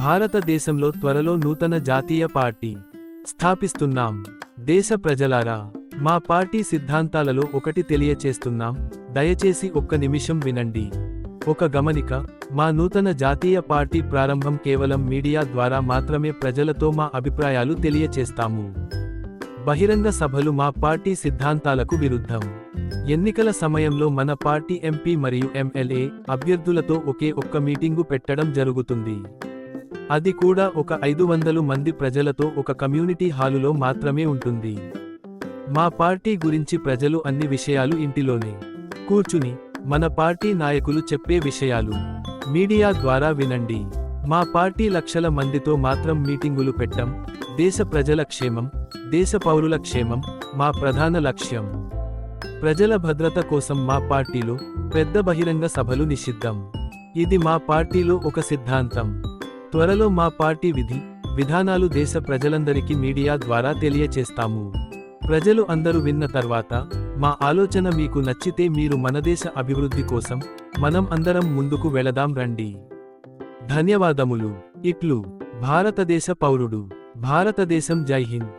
భారతదేశంలో త్వరలో నూతన జాతీయ పార్టీ స్థాపిస్తున్నాం. దేశ ప్రజలారా, మా పార్టీ సిద్ధాంతాలలో ఒకటి తెలియచేస్తున్నాం, దయచేసి ఒక్క నిమిషం వినండి. ఒక గమనిక: మా నూతన జాతీయ పార్టీ ప్రారంభం కేవలం మీడియా ద్వారా మాత్రమే ప్రజలతో మా అభిప్రాయాలు తెలియచేస్తాము. బహిరంగ సభలు మా పార్టీ సిద్ధాంతాలకు విరుద్ధం. ఎన్నికల సమయంలో మన పార్టీ ఎంపీ మరియు ఎమ్మెల్యే అభ్యర్థులతో ఒకే ఒక్క మీటింగు పెట్టడం జరుగుతుంది. అది కూడా ఒక 500 మంది ప్రజలతో ఒక కమ్యూనిటీ హాలులో మాత్రమే ఉంటుంది. మా పార్టీ గురించి ప్రజలు అన్ని విషయాలు ఇంటిలోనే కూర్చుని మన పార్టీ నాయకులు చెప్పే విషయాలు మీడియా ద్వారా వినండి. మా పార్టీ లక్షల మందితో మాత్రం మీటింగులు పెట్టం. దేశ ప్రజల క్షేమం, దేశ పౌరుల క్షేమం మా ప్రధాన లక్ష్యం. ప్రజల భద్రత కోసం మా పార్టీలో పెద్ద బహిరంగ సభలు నిషిద్ధం. ఇది మా పార్టీలో ఒక సిద్ధాంతం. త్వరలో మా పార్టీ విధానాలు దేశ ప్రజలందరికీ మీడియా ద్వారా తెలియచేస్తాము. ప్రజలు అందరూ విన్న తర్వాత మా ఆలోచన మీకు నచ్చితే మీరు మన దేశ అభివృద్ధి కోసం మనం అందరం ముందుకు వెళదాం రండి. ధన్యవాదములు. ఇట్లు భారతదేశ పౌరుడు. భారతదేశం. జై హింద్.